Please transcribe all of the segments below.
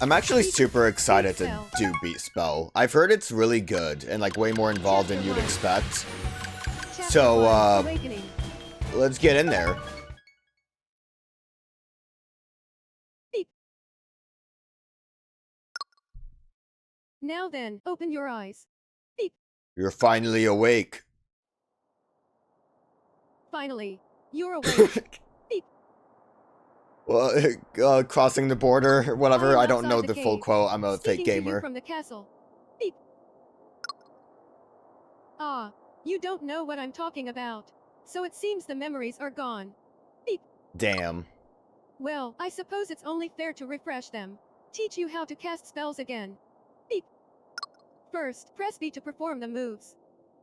I'm actually super excited to do Beat Spell. I've heard it's really good and like way more involved than you'd expect. So, let's get in there. Now then, open your eyes. Beep. You're finally awake. Finally, you're awake. Beep. Well, crossing the border, whatever. I don't know the full cave, quote. I'm a fake speaking to you gamer. from the castle. Beep. Ah, you don't know what I'm talking about. So it seems the memories are gone. Beep. Damn. Well, I suppose it's only fair to refresh them. Teach you how to cast spells again. Beep. First, press B to perform the moves.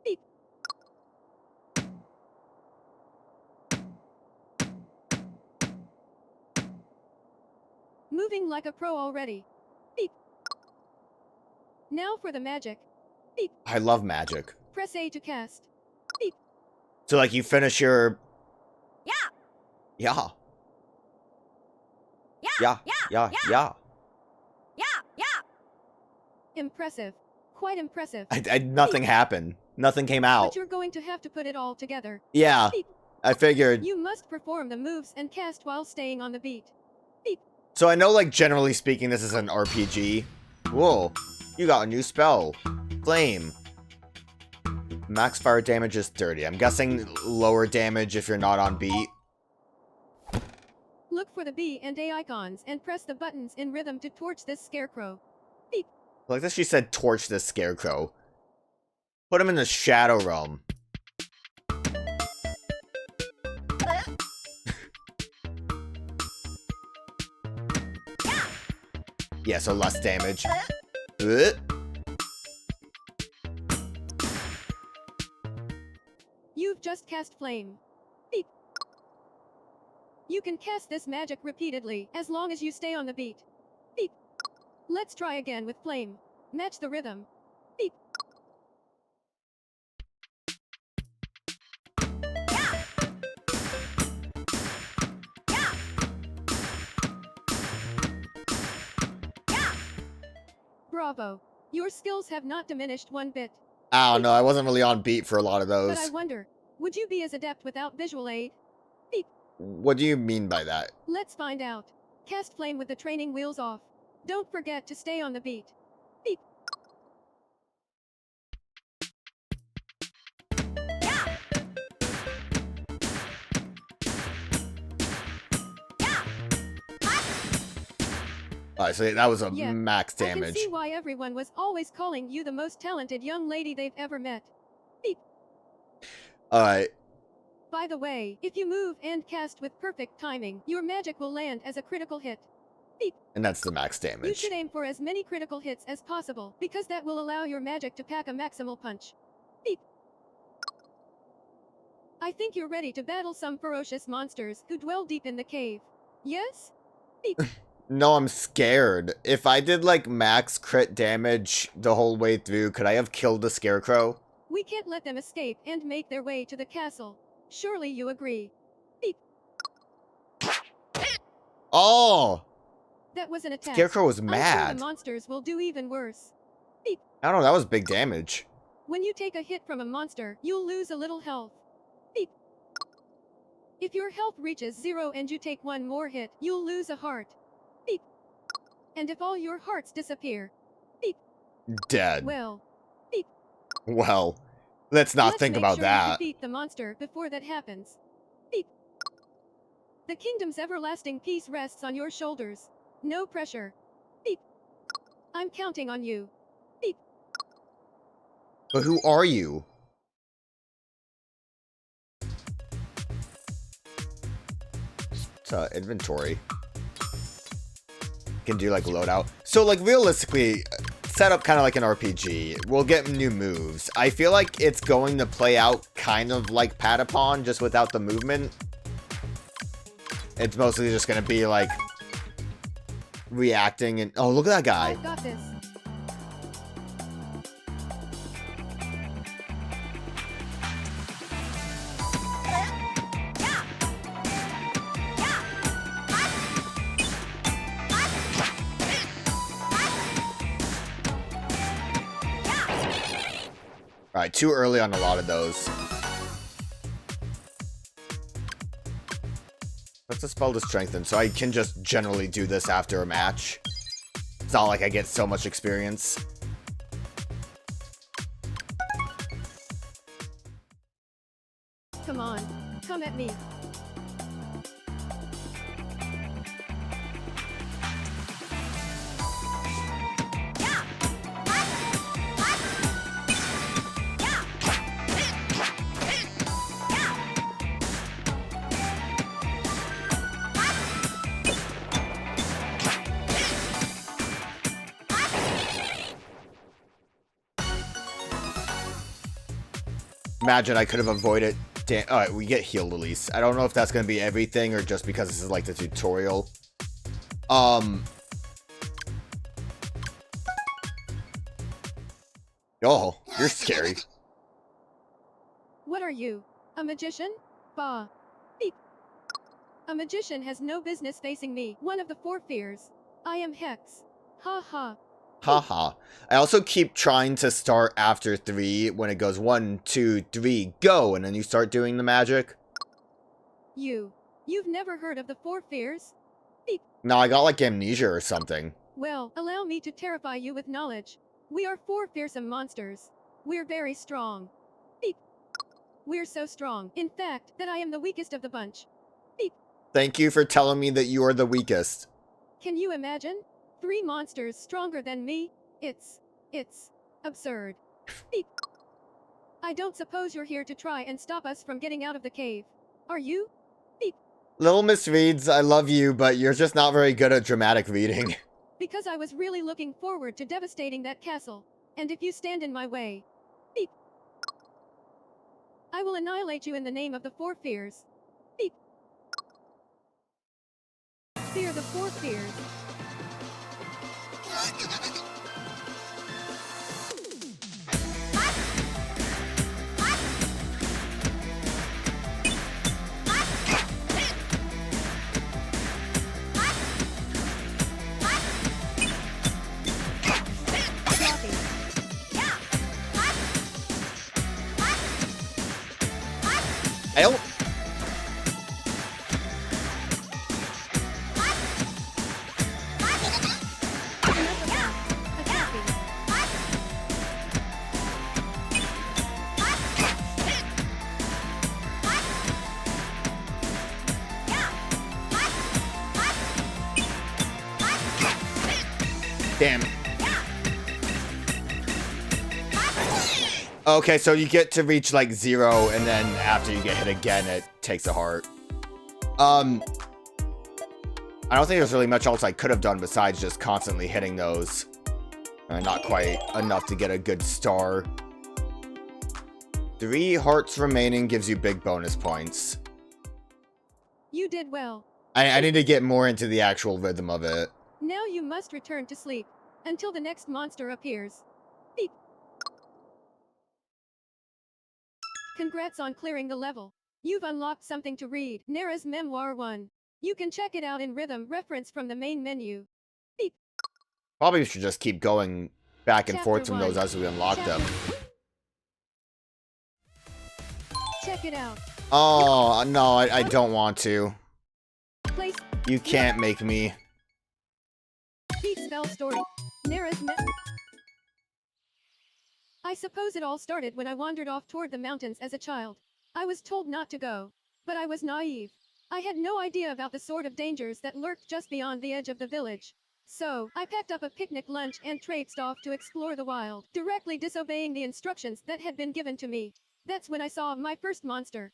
Beep. Moving like a pro already. Beep. Now for the magic. Beep. I love magic. Press A to cast. Beep. So like you finish your... Yeah. Yeah. Yeah. Yeah. Yeah. Yeah. Yeah. Yeah. Yeah. Yeah. Impressive. Quite impressive. Nothing happened. Nothing came out. But you're going to have to put it all together. Yeah. Beep. I figured. You must perform the moves and cast while staying on the beat. Beep. So I know, like, generally speaking, this is an RPG. Whoa. You got a new spell. Flame. Max fire damage is 30. I'm guessing lower damage if you're not on beat. Look for the B and A icons and press the buttons in rhythm to torch this scarecrow. Beep. Like this, she said torch this scarecrow. Put him in the shadow realm. Yeah, so less damage. You've just cast flame. Beep. You can cast this magic repeatedly, as long as you stay on the beat. Beep. Let's try again with flame. Match the rhythm. Beep. Bravo. Your skills have not diminished one bit. I don't know, I wasn't really on beat for a lot of those. But I wonder, would you be as adept without visual aid? Beep. What do you mean by that? Let's find out. Cast flame with the training wheels off. Don't forget to stay on the beat. Beep. Alright, so that was a Yeah, max I can damage. see why everyone was always calling you the most talented young lady they've ever met. Beep. Alright. By the way, if you move and cast with perfect timing, your magic will land as a critical hit. Beep. And that's the max You damage. should aim for as many critical hits as possible, because that will allow your magic to pack a maximal punch. Beep. I think you're ready to battle some ferocious monsters who dwell deep in the cave. Yes? Beep. No, I'm scared. If I did like max crit damage the whole way through, could I have killed the scarecrow? We can't let them escape and make their way to the castle. Surely you agree. Beep. Oh! That was an attack. Scarecrow was I'm sure mad. the monsters will do even worse. Beep. I don't know, that was big damage. When you take a hit from a monster, you'll lose a little health. Beep. If your health reaches 0 and you take one more hit, you'll lose a heart. Beep. And if all your hearts disappear, beep. Dead. Well, beep. Well, let's not Let's think make about sure that. You defeat the monster before that happens. Beep. The kingdom's everlasting peace rests on your shoulders. No pressure. Beep. I'm counting on you. Beep. But who are you? It's inventory. Can do like loadout. So like realistically, set up kind of like an RPG. We'll get new moves. I feel like it's going to play out kind of like Patapon, just without the movement. It's mostly just going to be like reacting and oh, look at that guy. I've got this. Alright, too early on a lot of those. Let's dispel the strengthen, so I can just generally do this after a match. It's not like I get so much experience. Come on, come at me. Imagine I could have avoided. Alright, we get healed at least. I don't know if that's going to be everything or just because this is like the tutorial. Oh, you're scary. What are you? A magician? Bah. Beep. A magician has no business facing me. One of the 4 fears. I am Hex. Ha ha. Haha. I also keep trying to start after 3 when it goes 1, 2, 3, go, and then you start doing the magic. You've never heard of the 4 fears? Beep. No, I got like amnesia or something. Well, allow me to terrify you with knowledge. We are 4 fearsome monsters. We're very strong. Beep. We're so strong, in fact, that I am the weakest of the bunch. Beep. Thank you for telling me that you are the weakest. Can you imagine? 3 monsters stronger than me? It's absurd. Beep. I don't suppose you're here to try and stop us from getting out of the cave. Are you? Beep. Little Miss Reads, I love you, but you're just not very good at dramatic reading. Because I was really looking forward to devastating that castle. And if you stand in my way, beep, I will annihilate you in the name of the 4 fears. Beep. Fear the 4 fears. I don't... Damn. Okay, so you get to reach like 0, and then after you get hit again, it takes a heart. I don't think there's really much else I could have done besides just constantly hitting those. Not quite enough to get a good star. 3 hearts remaining gives you big bonus points. You did well. I need to get more into the actual rhythm of it. Now you must return to sleep until the next monster appears. Beep. Congrats on clearing the level. You've unlocked something to read. Nara's Memoir 1. You can check it out in rhythm reference from the main menu. Beep. Probably should just keep going back and Chapter forth from 1. those as we unlock them. Check it out. Oh, no, I don't want to. Place. You can't make me. Beat spell story. Nara's I suppose it all started when I wandered off toward the mountains as a child. I was told not to go, but I was naive. I had no idea about the sort of dangers that lurked just beyond the edge of the village. So, I packed up a picnic lunch and traipsed off to explore the wild, directly disobeying the instructions that had been given to me. That's when I saw my first monster.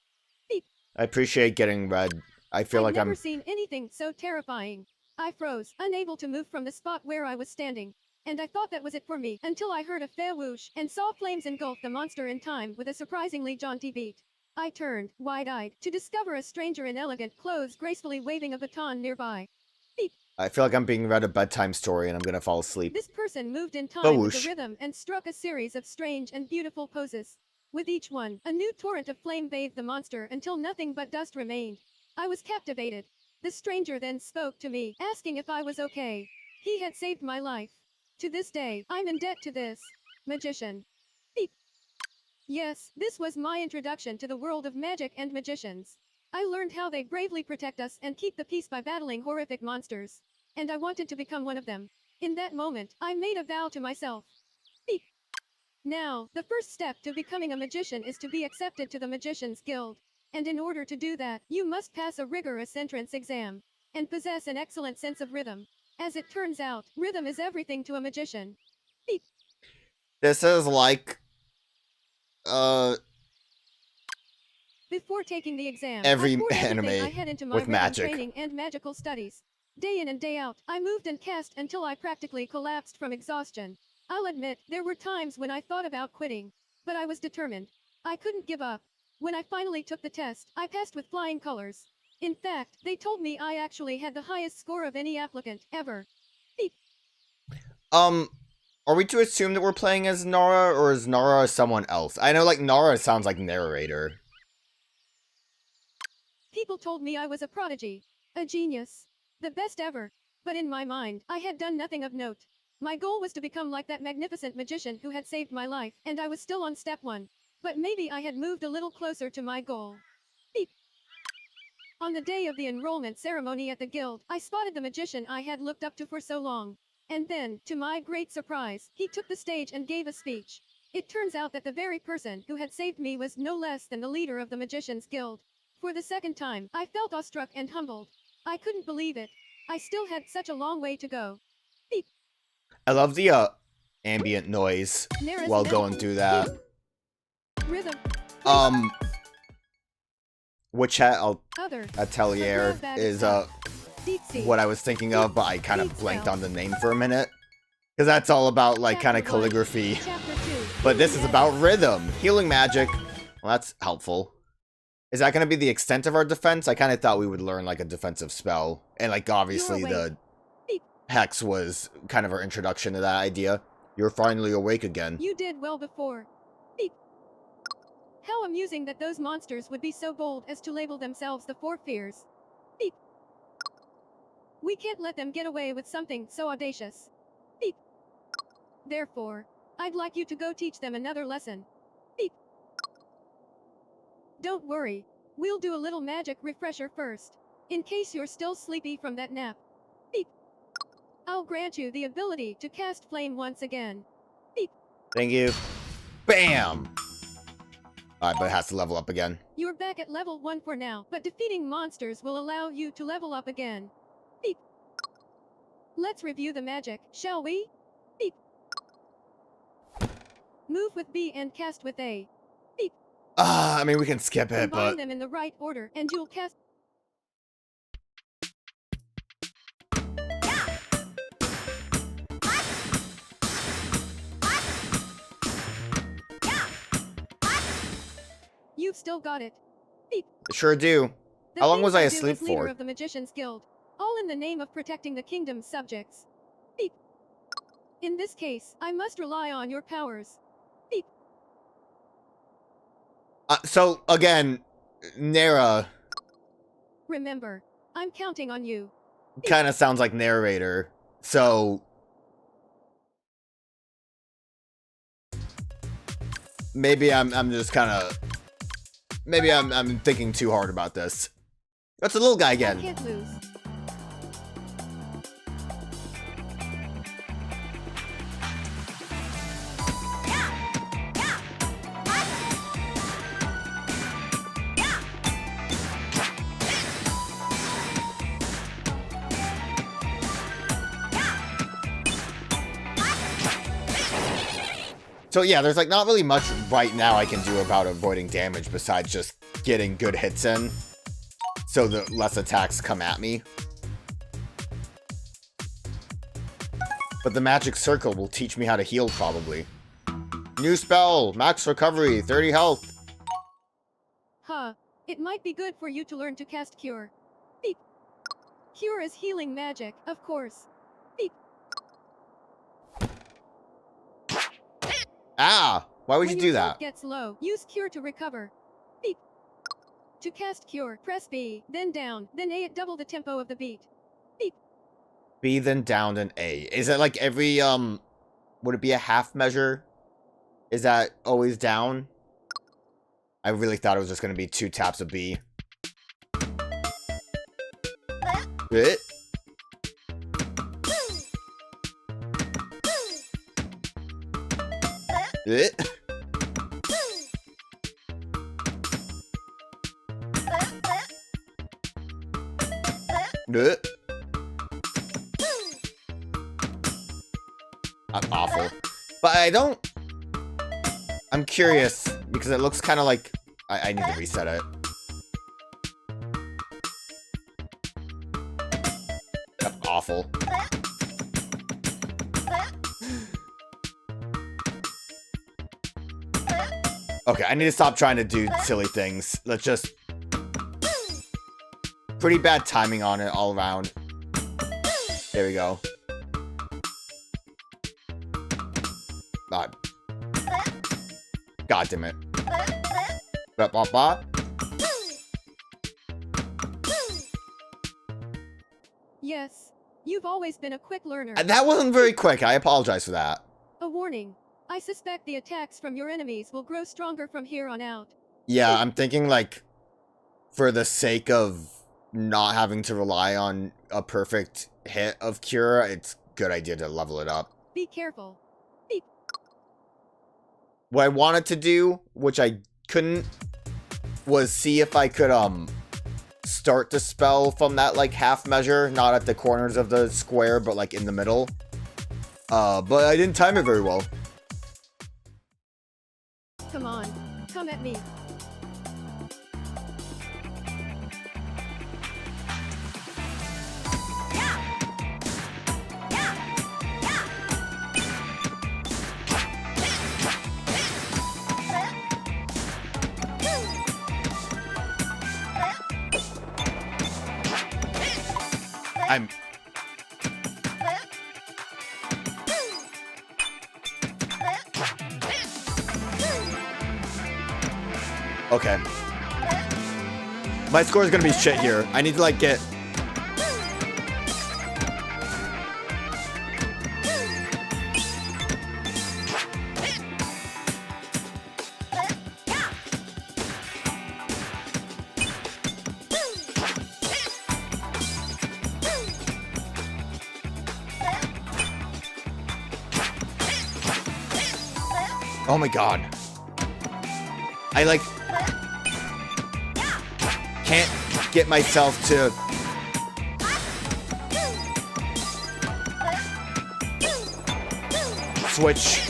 Beep. I appreciate getting red. I feel like I've never I'm... seen anything so terrifying. I froze, unable to move from the spot where I was standing. And I thought that was it for me, until I heard a fair whoosh and saw flames engulf the monster in time with a surprisingly jaunty beat. I turned, wide-eyed, to discover a stranger in elegant clothes gracefully waving a baton nearby. Beep. I feel like I'm being read a bedtime story and I'm gonna fall asleep. This person moved in time with Whoosh. the rhythm and struck a series of strange and beautiful poses. With each one, a new torrent of flame bathed the monster until nothing but dust remained. I was captivated. The stranger then spoke to me, asking if I was okay. He had saved my life. To this day, I'm in debt to this magician. Beep. Yes, this was my introduction to the world of magic and magicians. I learned how they bravely protect us and keep the peace by battling horrific monsters. And I wanted to become one of them. In that moment, I made a vow to myself. Beep. Now, the first step to becoming a magician is to be accepted to the Magician's Guild. And in order to do that, you must pass a rigorous entrance exam and possess an excellent sense of rhythm. As it turns out, rhythm is everything to a magician. Beep. This is like, Before taking the exam, every I poured anime everything I had into my with rhythm magic. training and magical studies. Day in and day out, I moved and cast until I practically collapsed from exhaustion. I'll admit, there were times when I thought about quitting, but I was determined. I couldn't give up. When I finally took the test, I passed with flying colors. In fact, they told me I actually had the highest score of any applicant ever. Beep. Are we to assume that we're playing as Nara, or is Nara someone else? I know, like, Nara sounds like narrator. People told me I was a prodigy, a genius, the best ever. But in my mind, I had done nothing of note. My goal was to become like that magnificent magician who had saved my life, and I was still on step 1. But maybe I had moved a little closer to my goal. Beep. On the day of the enrollment ceremony at the guild, I spotted the magician I had looked up to for so long. And then, to my great surprise, he took the stage and gave a speech. It turns out that the very person who had saved me was no less than the leader of the Magician's Guild. For the second time, I felt awestruck and humbled. I couldn't believe it. I still had such a long way to go. Beep. I love the, ambient noise Nara's while mental. going through that. Beep. Rhythm. Which Other. Atelier is, Deep sea. what I was thinking of, but I kind of Deep blanked spell. on the name for a minute. Because that's all about, like, kind of Chapter 1. calligraphy. Chapter 2. But this is Healing about magic. rhythm. Healing magic. Well, that's helpful. Is that going to be the extent of our defense? I kind of thought we would learn, like, a defensive spell. And, like, obviously You're the awake. Beep. Hex was kind of our introduction to that idea. You're finally awake again. You did well before. Beep. How amusing that those monsters would be so bold as to label themselves the Four Fears. Beep. We can't let them get away with something so audacious. Beep. Therefore, I'd like you to go teach them another lesson. Beep. Don't worry. We'll do a little magic refresher first. In case you're still sleepy from that nap. Beep. I'll grant you the ability to cast flame once again. Beep. Thank you. Bam! Alright, but it has to level up again. You're back at level 1 for now, but defeating monsters will allow you to level up again. Beep. Let's review the magic, shall we? Beep. Move with B and cast with A. Beep. I mean, we can skip it, Combine but... them in the right order, and you'll cast... You've still got it. Beep. Sure do. The How long things was I do asleep as leader for? of the Magician's Guild, all in the name of protecting the kingdom's subjects. Beep. In this case, I must rely on your powers. Beep. So, again, Nara Remember, I'm counting on you. kind of sounds like narrator. So... maybe I'm just kind of... maybe I'm thinking too hard about this. That's a little guy I again. can't lose. So yeah, there's like not really much right now I can do about avoiding damage besides just getting good hits in, so that less attacks come at me. But the magic circle will teach me how to heal, probably. New spell, max recovery, 30 health. Huh. It might be good for you to learn to cast Cure. Beep. Cure is healing magic, of course. Beep. Ah, why would you When do your that? health gets low, use Cure to recover. Beep. To cast Cure, press B, then down, then A at double the tempo of the beat. Beep. B, then down, then A. Is it like every, would it be a half measure? Is that always down? I really thought it was just gonna be 2 taps of B. It. It. It. I'm awful. But I don't... I'm curious, because it looks kind of like... I need to reset it. That's awful. Okay, I need to stop trying to do silly things. Let's just... Pretty bad timing on it all around. There we go. God. God damn it. Ba, ba, ba. Yes. You've always been a quick learner. That wasn't very quick. I apologize for that. A warning. I suspect the attacks from your enemies will grow stronger from here on out. Yeah, I'm thinking, like, for the sake of not having to rely on a perfect hit of Cure, it's a good idea to level it up. Be careful. What I wanted to do, which I couldn't, was see if I could, start the spell from that, like, half measure, not at the corners of the square, but, like, in the middle. But I didn't time it very well. Come on. Come at me. I'm... Okay. My score is gonna be shit here. I need to, like, get... Oh my god. I, like... can't get myself to... switch.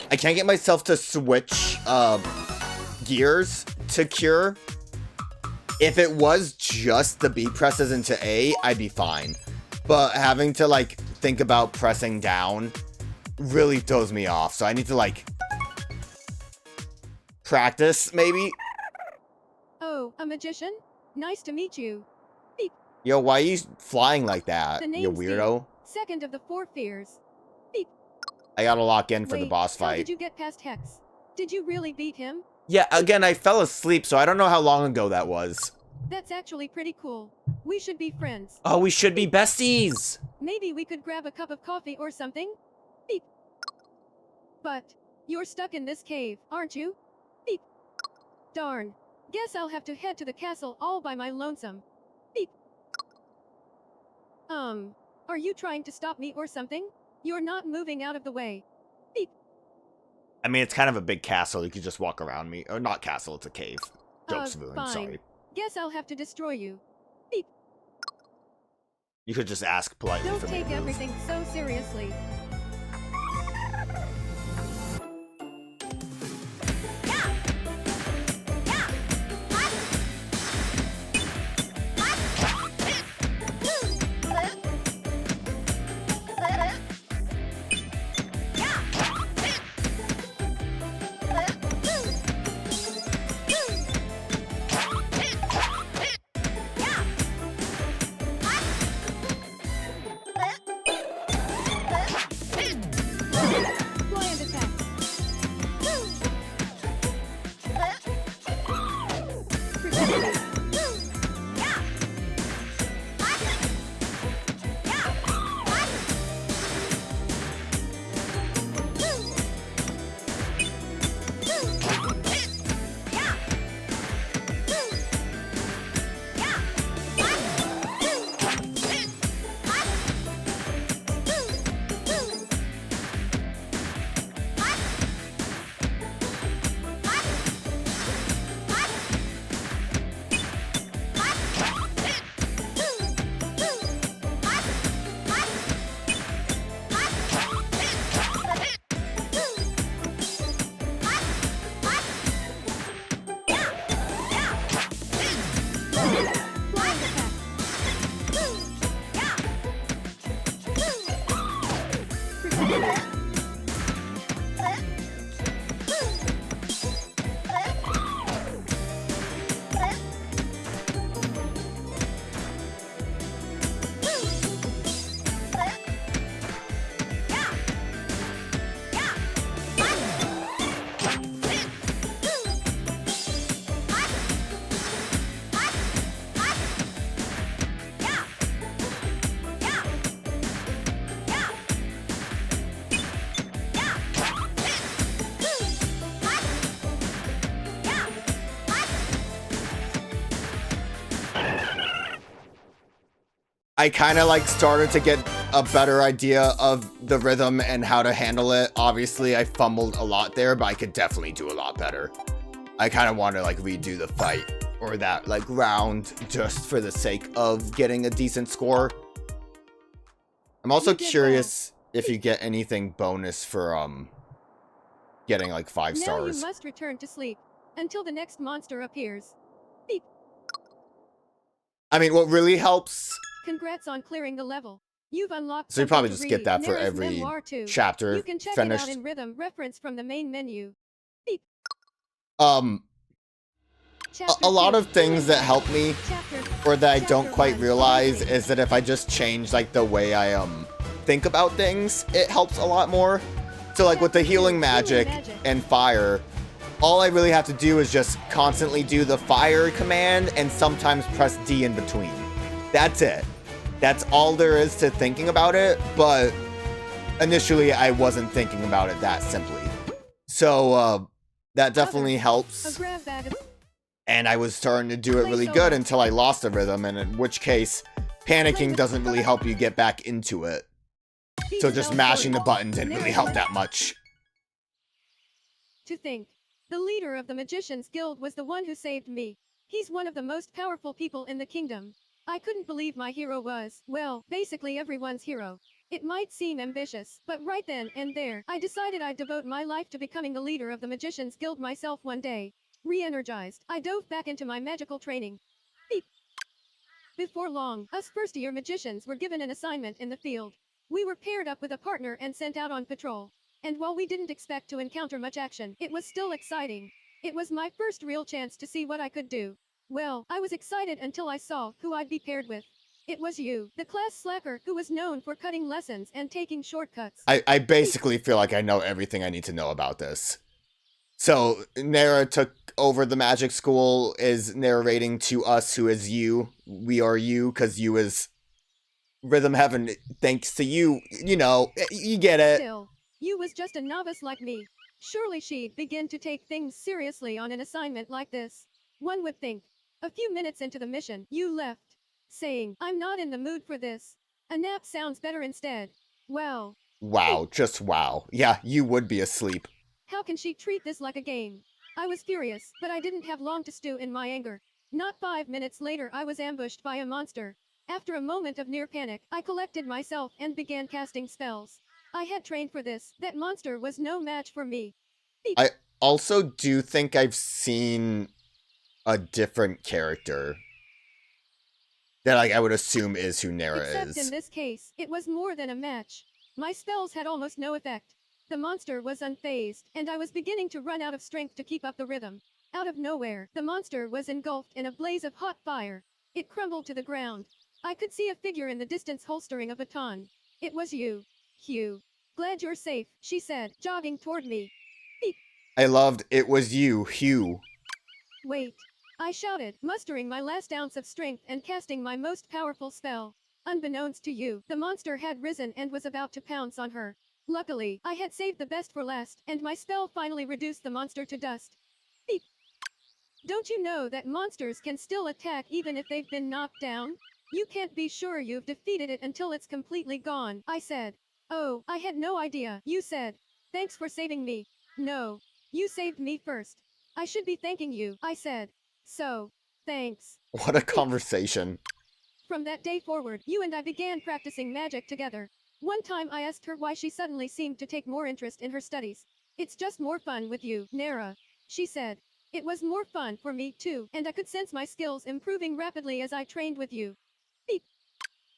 I can't get myself to switch gears to Cure. If it was just the B presses into A, I'd be fine. But having to, like, think about pressing down really throws me off. So I need to, like, practice, maybe? Oh, a magician? Nice to meet you. Beep. Yo, why are you flying like that, The you name's weirdo? Beep. Second of the 4 fears. Beep. I gotta lock in for the Wait, boss how fight. did you get past Hex? Did you really beat him? Yeah, again, I fell asleep, so I don't know how long ago that was. That's actually pretty cool. We should be friends. Oh, we should be besties! Maybe we could grab a cup of coffee or something? Beep. But, you're stuck in this cave, aren't you? Beep. Darn. Guess I'll have to head to the castle all by my lonesome. Beep. Are you trying to stop me or something? You're not moving out of the way. Beep. I mean, it's kind of a big castle. You could just walk around me. Or not castle, it's a cave. Jokes, villain, fine. sorry. Guess I'll have to destroy you. Beep. You could just ask politely Don't for me to take move. everything so seriously. I kind of like started to get a better idea of the rhythm and how to handle it. Obviously, I fumbled a lot there, but I could definitely do a lot better. I kind of want to like redo the fight or that like round just for the sake of getting a decent score. I'm also curious if you get anything bonus for getting like 5 stars. Now you must return to sleep until the next monster appears. Beep. I mean, what really helps. Congrats on clearing the level. You've unlocked. So you probably just skip that for Nera's every memoir too. chapter You can check finished. it out in rhythm reference from the main menu. Beep. A lot of things that help me or that I don't quite realize is that if I just change like the way I think about things, it helps a lot more. So like with the healing magic and fire, all I really have to do is just constantly do the fire command and sometimes press D in between. That's it. That's all there is to thinking about it, but initially I wasn't thinking about it that simply. So that definitely helps. And I was starting to do it really good until I lost the rhythm, and in which case, panicking doesn't really help you get back into it. So just mashing the button didn't really help that much. To think, the leader of the Magicians Guild was the one who saved me. He's one of the most powerful people in the kingdom. I couldn't believe my hero was, well, basically everyone's hero. It might seem ambitious, but right then and there, I decided I'd devote my life to becoming the leader of the Magicians Guild myself one day. Re-energized, I dove back into my magical training. Beep. Before long, us first-year magicians were given an assignment in the field. We were paired up with a partner and sent out on patrol. And while we didn't expect to encounter much action, it was still exciting. It was my first real chance to see what I could do. Well, I was excited until I saw who I'd be paired with. It was you, the class slacker who was known for cutting lessons and taking shortcuts. I basically feel like I know everything I need to know about this. So, Nera took over the magic school, is narrating to us who is you. We are you, because you is rhythm heaven, thanks to you. You know, you get it. Still, you was just a novice like me. Surely she'd begin to take things seriously on an assignment like this. One would think. A few minutes into the mission, you left, saying, I'm not in the mood for this. A nap sounds better instead. Well. Wow, just wow. Yeah, you would be asleep. How can she treat this like a game? I was furious, but I didn't have long to stew in my anger. Not 5 minutes later I was ambushed by a monster. After a moment of near panic, I collected myself and began casting spells. I had trained for this. That monster was no match for me. Beep. I also do think I've seen a different character that like I would assume is who Nera Except is. In this case, it was more than a match. My spells had almost no effect. The monster was unfazed, and I was beginning to run out of strength to keep up the rhythm. Out of nowhere, the monster was engulfed in a blaze of hot fire. It crumbled to the ground. I could see a figure in the distance holstering a baton. It was you, Hugh. Glad you're safe, she said, jogging toward me. Beep. I loved it was you, Hugh. Wait. I shouted, mustering my last ounce of strength and casting my most powerful spell. Unbeknownst to you, the monster had risen and was about to pounce on her. Luckily, I had saved the best for last, and my spell finally reduced the monster to dust. Beep. Don't you know that monsters can still attack even if they've been knocked down? You can't be sure you've defeated it until it's completely gone, I said. Oh, I had no idea, you said. Thanks for saving me. No. You saved me first. I should be thanking you, I said. So, thanks. What a conversation. From that day forward, you and I began practicing magic together. One time I asked her why she suddenly seemed to take more interest in her studies. It's just more fun with you, Nera, she said. It was more fun for me too, and I could sense my skills improving rapidly as I trained with you. Beep.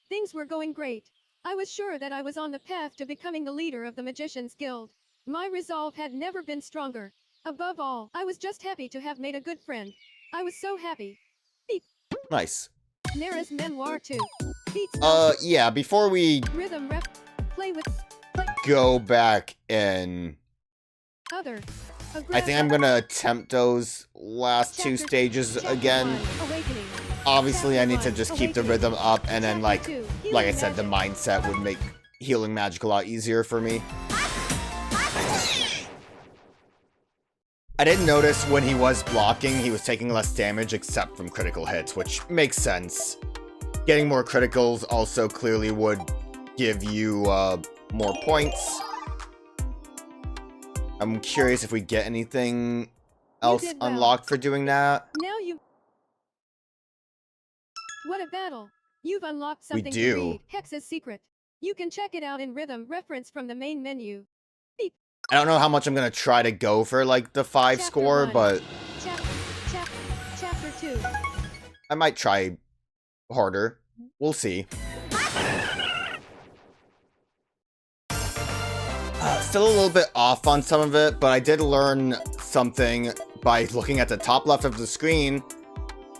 Things were going great. I was sure that I was on the path to becoming the leader of the Magicians Guild. My resolve had never been stronger. Above all, I was just happy to have made a good friend. I was so happy. Beep. Nice. Nera's memoir too. Beats. Yeah, before we Rhythm rep. Play with. go back and Other. I think I'm gonna attempt those last 2 stages again. Obviously, I need to just keep the rhythm up, and then like I said, the mindset would make healing magic a lot easier for me. I didn't notice when he was blocking, he was taking less damage except from critical hits, which makes sense. Getting more criticals also clearly would give you more points. I'm curious if we get anything else did well. unlocked for doing that. Now you... What a battle! You've unlocked something do. to read, Hex's secret. You can check it out in rhythm reference from the main menu. Beep. I don't know how much I'm gonna try to go for like the 5 Chapter score, 1. but Chapter 2. I might try harder. We'll see. Still a little bit off on some of it, but I did learn something by looking at the top left of the screen,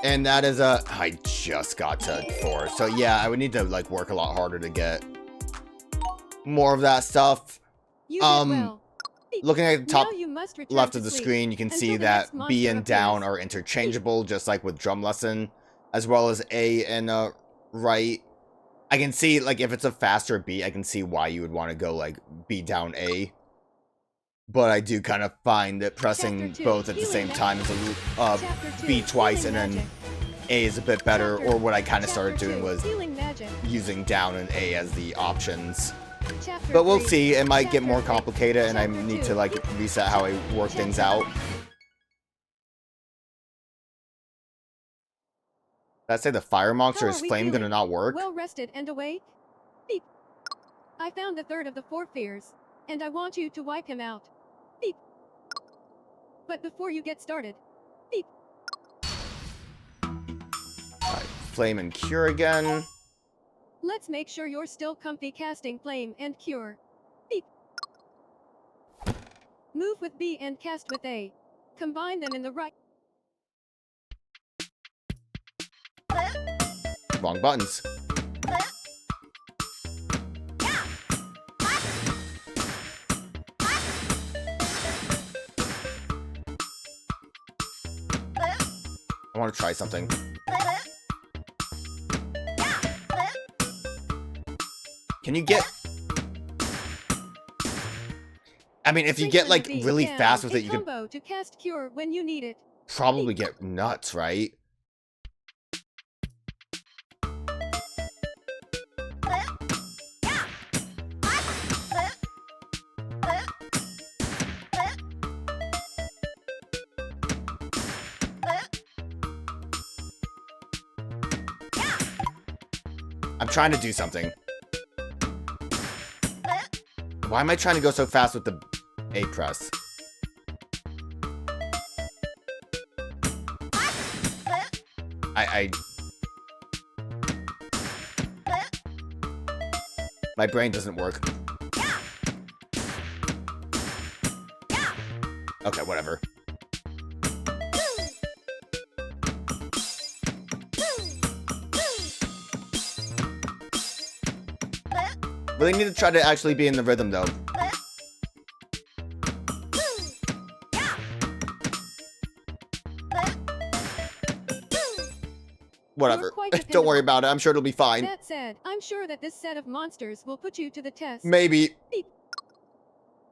and that is I just got to 4, so yeah, I would need to like work a lot harder to get more of that stuff. You did well. Beep. Looking at the top Now you must return left to of the sleep screen, you can until see the that next monster B and down appears. are interchangeable, just like with drum lesson, as well as A and right. I can see, like, if it's a faster beat, I can see why you would want to go, like, B down A. But I do kind of find that pressing Chapter 2, both at the healing same time is a Chapter 2, B twice and healing then magic. A is a bit better, Chapter- or what I kind of Chapter started doing 2, was healing magic. using down and A as the options. Chapter But we'll 3, see, it might get Chapter more 3, complicated and I Chapter need 2, to, like, reset how I work things Chapter- out. Did I say the fire monster How is are we flame gonna feeling? not work? Well rested and awake? Beep. I found the third of the 4 fears, and I want you to wipe him out. Beep. But before you get started, beep. Alright, flame and cure again. Let's make sure you're still comfy casting flame and cure. Beep. Move with B and cast with A. Combine them in the right. Wrong buttons. I want to try something. Can you get... I mean, if you get, like, Synchron B really down fast with in it, you could combo to cast cure when you need it. probably get nuts, right? I'm trying to do something. Why am I trying to go so fast with the A press? My brain doesn't work. Okay, whatever. Really need to try to actually be in the rhythm, though. Whatever. You're quite Don't worry dependable. about it. I'm sure it'll be fine. That said, I'm sure that this set of monsters will put you to the test. Maybe. Beep.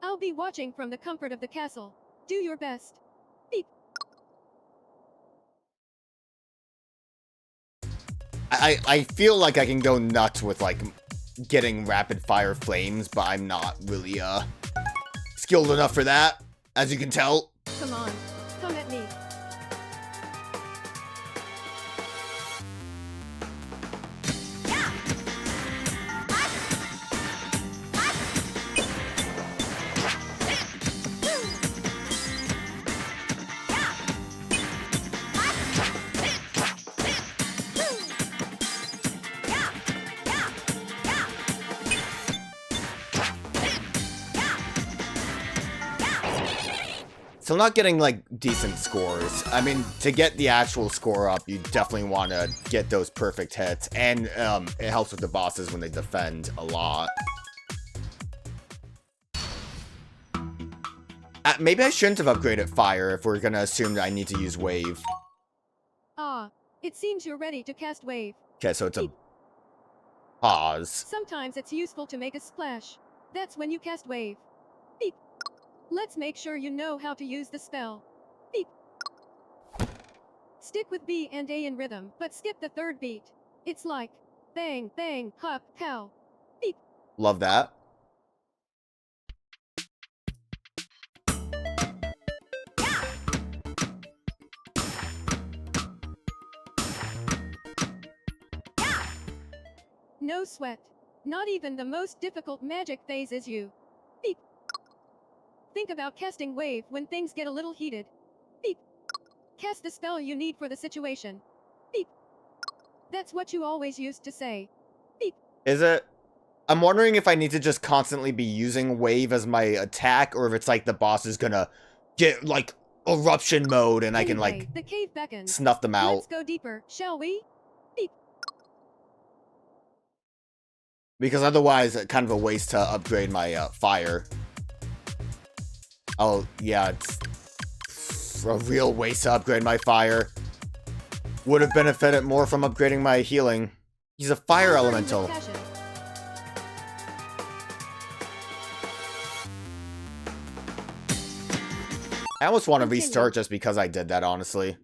I'll be watching from the comfort of the castle. Do your best. Beep. I feel like I can go nuts with, like, getting rapid fire flames, but I'm not really, skilled enough for that, as you can tell. Come on. Come at me. Still not getting, like, decent scores. I mean, to get the actual score up, you definitely want to get those perfect hits, and it helps with the bosses when they defend a lot. Maybe I shouldn't have upgraded fire if we're gonna assume that I need to use wave. Ah, it seems you're ready to cast wave. Okay, so it's a pause. Sometimes it's useful to make a splash. That's when you cast wave. Beep. Let's make sure you know how to use the spell. Beep. Stick with B and A in rhythm, but skip the third beat. It's like bang, bang, hop, pow. Beep. Love that. No sweat. Not even the most difficult magic phases you. Beep. Think about casting wave when things get a little heated. Beep. Cast the spell you need for the situation. Beep. That's what you always used to say. Beep. Is it? I'm wondering if I need to just constantly be using wave as my attack, or if it's like the boss is gonna get like eruption mode and I can Anyway, like the cave beckons. snuff them out. Let's go deeper, shall we? Beep. Because otherwise, it's kind of a waste to upgrade my fire. Oh, yeah, it's a real waste to upgrade my fire. Would have benefited more from upgrading my healing. He's a fire elemental. Passion. I almost want to Continue. restart just because I did that, honestly.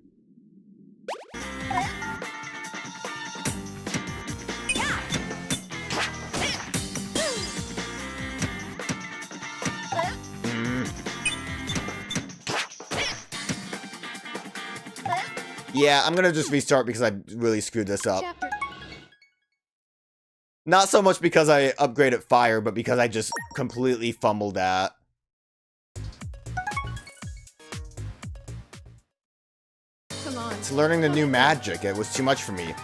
Yeah, I'm gonna just restart because I really screwed this up. Chapter. Not so much because I upgraded fire, but because I just completely fumbled that. Come on. It's learning the new magic. It was too much for me.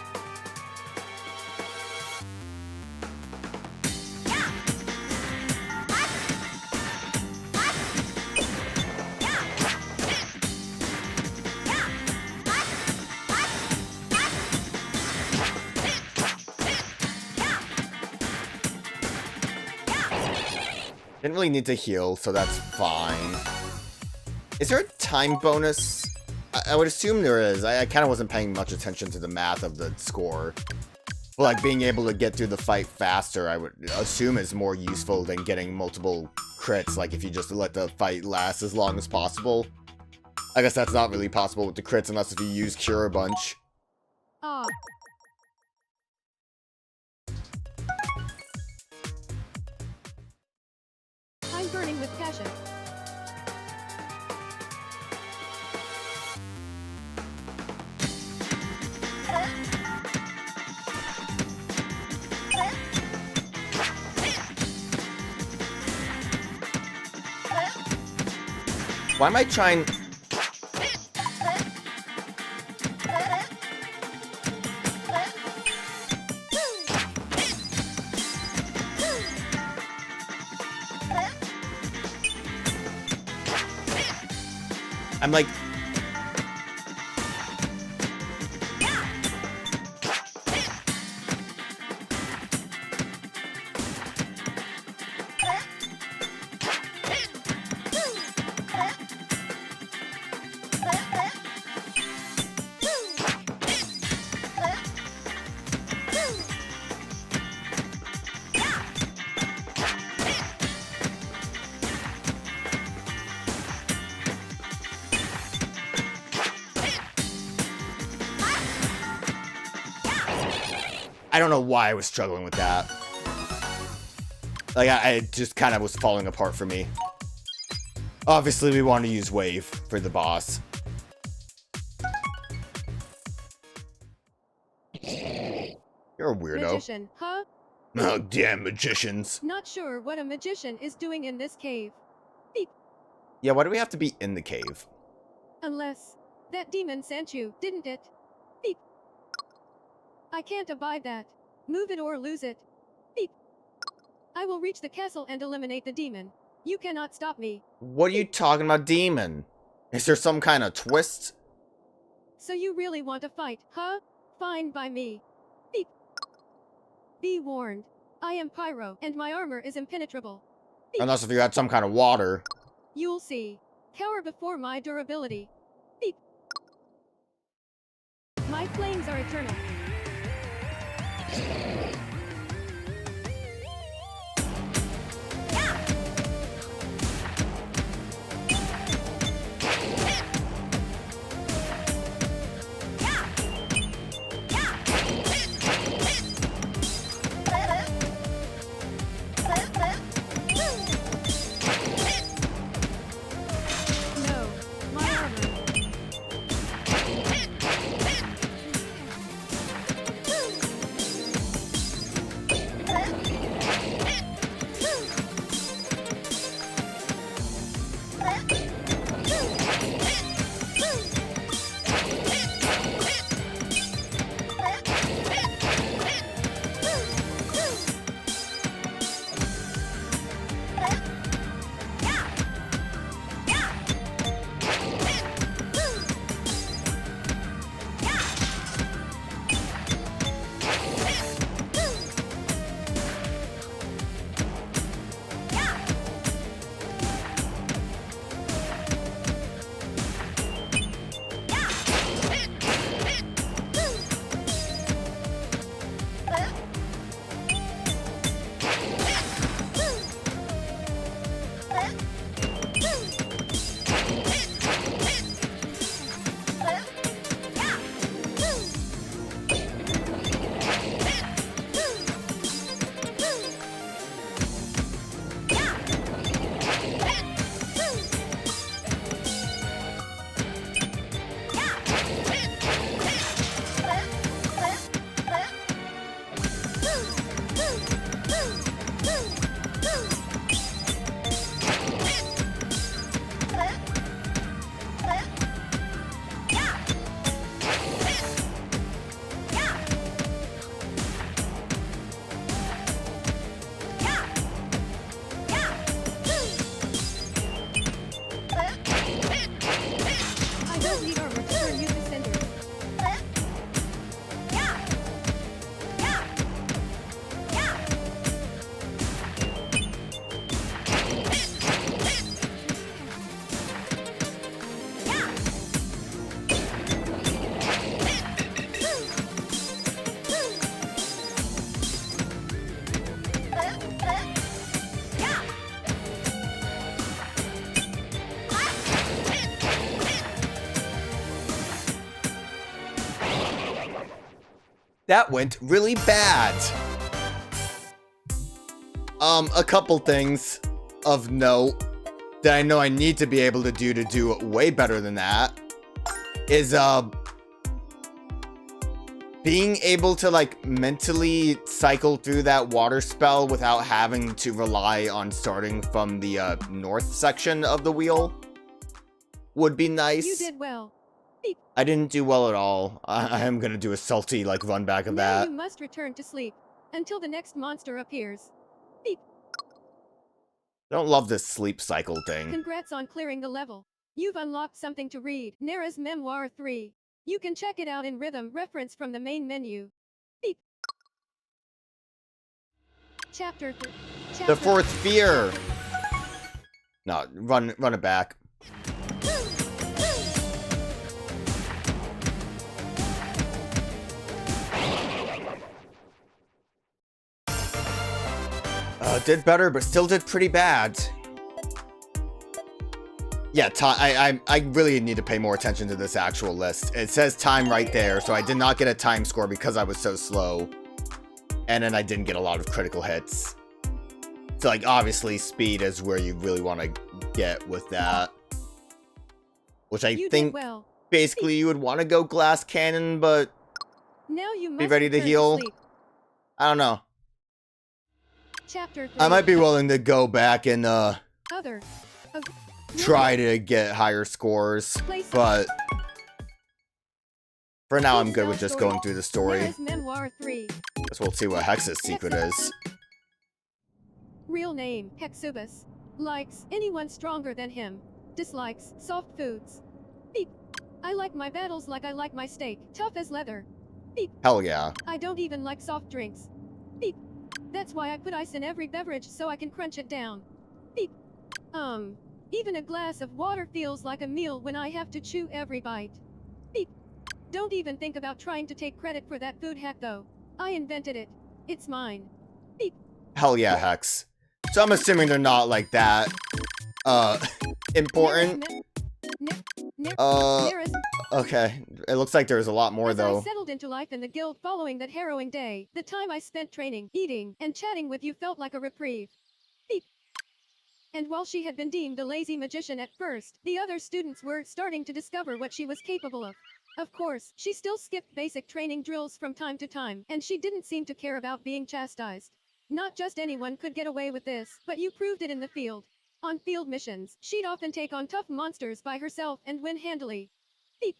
Didn't really need to heal, so that's fine. Is there a time bonus? I would assume there is. I kind of wasn't paying much attention to the math of the score. But like being able to get through the fight faster, I would assume is more useful than getting multiple crits, like if you just let the fight last as long as possible. I guess that's not really possible with the crits unless if you use Cure a bunch. Ah. I'm burning with passion. Why am I trying... I'm like... I don't know why I was struggling with that. Like, I just kind of was falling apart for me. Obviously, we want to use wave for the boss. You're a weirdo. Magician, huh? Oh, damn magicians. Not sure what a magician is doing in this cave. Beep. Yeah, why do we have to be in the cave? Unless that demon sent you, didn't it? Beep. I can't abide that. Move it or lose it. Beep. I will reach the castle and eliminate the demon. You cannot stop me. What are you talking about, demon? Is there some kind of twist? So you really want to fight, huh? Fine by me. Beep. Be warned. I am Pyro, and my armor is impenetrable. Beep. Unless if you had some kind of water. You'll see. Cower before my durability. Beep. My flames are eternal. That went really bad. A couple things of note that I know I need to be able to do way better than that is, being able to, like, mentally cycle through that water spell without having to rely on starting from the, north section of the wheel would be nice. You did well. I didn't do well at all. I am gonna do a salty, like, run back of Now that. you must return to sleep until the next monster appears. Beep. I don't love this sleep cycle thing. Congrats on clearing the level. You've unlocked something to read. Nera's Memoir 3. You can check it out in rhythm reference from the main menu. Beep. Chapter 3. The fourth fear. No, run it back. Did better, but still did pretty bad. Yeah, I really need to pay more attention to this actual list. It says time right there, so I did not get a time score because I was so slow. And then I didn't get a lot of critical hits. So, like, obviously, speed is where you really want to get with that. Which I think, well. basically, you would want to go glass cannon, but Now you must be ready to return heal. sleep. I don't know. Chapter 3. I might be willing to go back and, Other. try to get higher scores, Place. but for now I'm good with just going through the story. Nera's Memoir 3. Guess we'll see what Hex's secret is. Real name, Hexubus. Likes anyone stronger than him. Dislikes soft foods. Beep. I like my battles like I like my steak, tough as leather. Beep. Hell yeah. I don't even like soft drinks. Beep. That's why I put ice in every beverage so I can crunch it down. Beep. Even a glass of water feels like a meal when I have to chew every bite. Beep. Don't even think about trying to take credit for that food hack though. I invented it. It's mine. Beep. Hell yeah, Hex. So I'm assuming they're not like that, important. Nera's Okay. It looks like there's a lot more As though. I settled into life in the guild following that harrowing day, the time I spent training, eating, and chatting with you felt like a reprieve. Beep. And while she had been deemed a lazy magician at first, the other students were starting to discover what she was capable of. Of course, she still skipped basic training drills from time to time, and she didn't seem to care about being chastised. Not just anyone could get away with this, but you proved it in the field. On field missions, she'd often take on tough monsters by herself and win handily. Beep.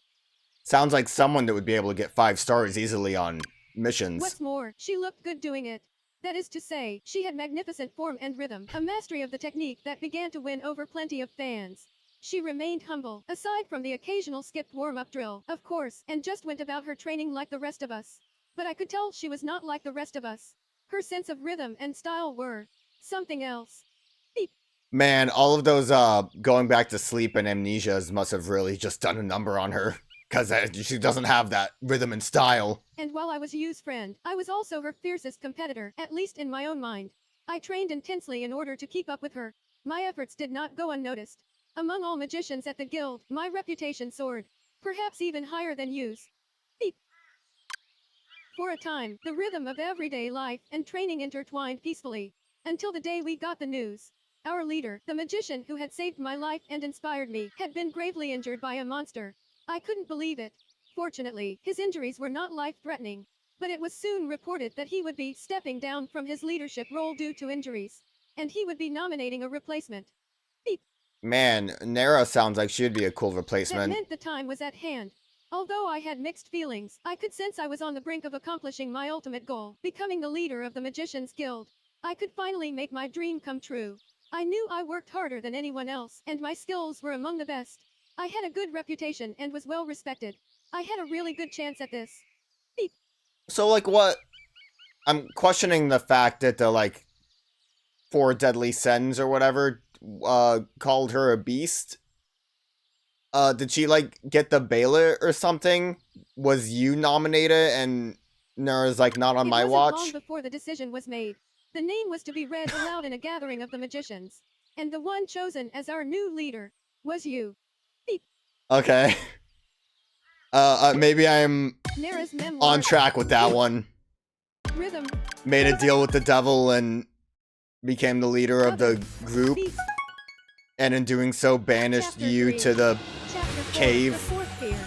Sounds like someone that would be able to get 5 stars easily on missions. What's more, she looked good doing it. That is to say, she had magnificent form and rhythm, a mastery of the technique that began to win over plenty of fans. She remained humble, aside from the occasional skipped warm-up drill, of course, and just went about her training like the rest of us. But I could tell she was not like the rest of us. Her sense of rhythm and style were something else. Beep. Man, all of those going back to sleep and amnesias must have really just done a number on her. Because she doesn't have that rhythm and style. And while I was Yu's friend, I was also her fiercest competitor, at least in my own mind. I trained intensely in order to keep up with her. My efforts did not go unnoticed. Among all magicians at the guild, my reputation soared. Perhaps even higher than Yu's. Beep. For a time, the rhythm of everyday life and training intertwined peacefully. Until the day we got the news. Our leader, the magician who had saved my life and inspired me, had been gravely injured by a monster. I couldn't believe it. Fortunately, his injuries were not life-threatening. But it was soon reported that he would be stepping down from his leadership role due to injuries. And he would be nominating a replacement. Beep. Man, Nera sounds like she'd be a cool That replacement. meant the time was at hand. Although I had mixed feelings, I could sense I was on the brink of accomplishing my ultimate goal, becoming the leader of the Magicians Guild. I could finally make my dream come true. I knew I worked harder than anyone else, and my skills were among the best. I had a good reputation and was well respected. I had a really good chance at this. Beep. So, like, what? I'm questioning the fact that the, like, 4 deadly sins or whatever, called her a beast. Did she, like, get the bailet or something? Was you nominated and Nera's, like, not on my It wasn't watch? long before the decision was made. The name was to be read aloud in a gathering of the magicians. And the one chosen as our new leader was you. Beep. Okay. Maybe I'm Nara's memoir. on track with that one. Rhythm. Made a deal with the devil and became the leader of the group. Beat. And in doing so, banished Chapter you 3. to the Chapter 4, cave. The fourth fear.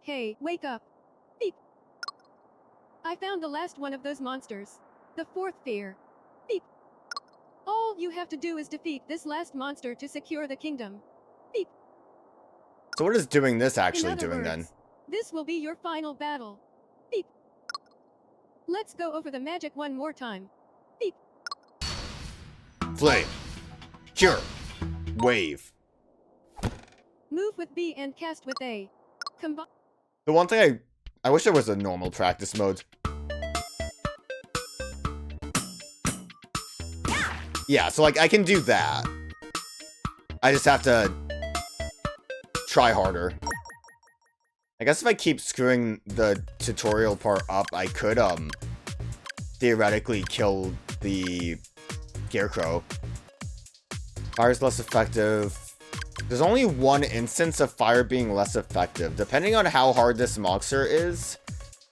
Hey, wake up. Beep. I found the last one of those monsters. The fourth fear. Beep. All you have to do is defeat this last monster to secure the kingdom. Beep. So what is doing this In actually other doing words, then? this will be your final battle. Beep. Let's go over the magic one more time. Beep. Flame. Cure. Wave. Move with B and cast with A. Combine. The one thing I wish there was a normal practice mode. Yeah, so like I can do that. I just have to try harder. I guess if I keep screwing the tutorial part up, I could theoretically kill the scarecrow. Fire's less effective. There's only one instance of fire being less effective. Depending on how hard this monster is,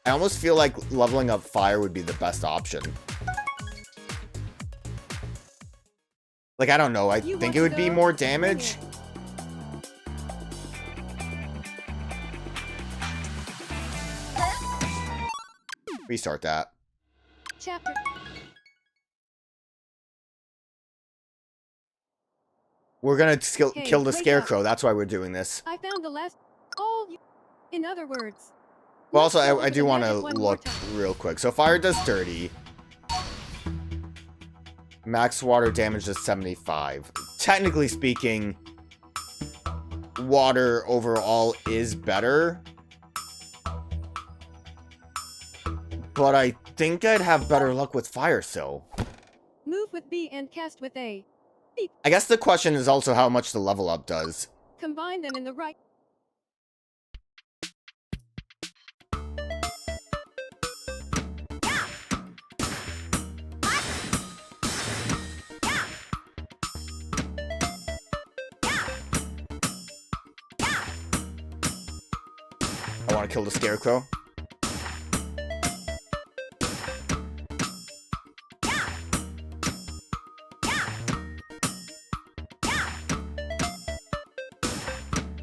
I almost feel like leveling up fire would be the best option. Like, I don't know. I think it would be more damage. Restart that. Chapter. We're gonna kill the wake scarecrow. up. That's why we're doing this. I found the last. All you. In other words. Well, let's also, go I over do the want to magic one more look time. real quick. So fire does 30. Max water damage is 75. Technically speaking, water overall is better. But I think I'd have better luck with fire still. Move with B and cast with A. Beep. I guess the question is also how much the level up does. Combine them in the right. I want to kill the scarecrow.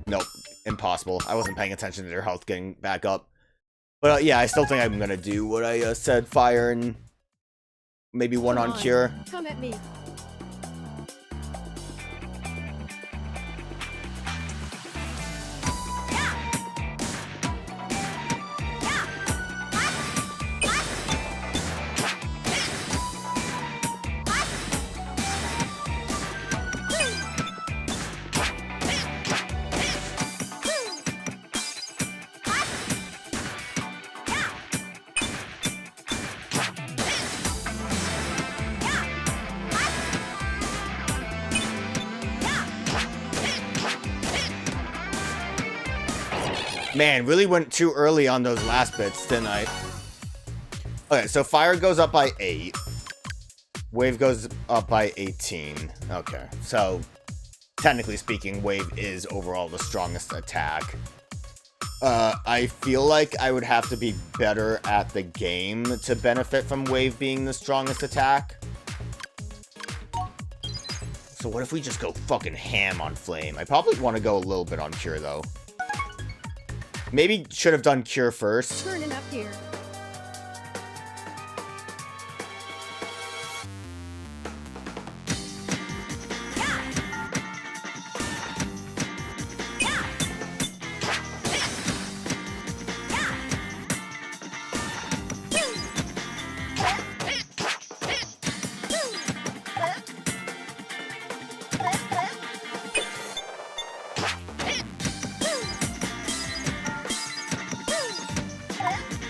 Nope, impossible. I wasn't paying attention to their health getting back up. But yeah, I still think I'm gonna do what I said, fire and maybe one Come on cure. Come at me. Man, really went too early on those last bits, didn't I? Okay, so fire goes up by 8. Wave goes up by 18. Okay, so technically speaking, wave is overall the strongest attack. I feel like I would have to be better at the game to benefit from wave being the strongest attack. So what if we just go fucking ham on flame? I probably want to go a little bit on cure though. Maybe should have done cure first. Turning up here.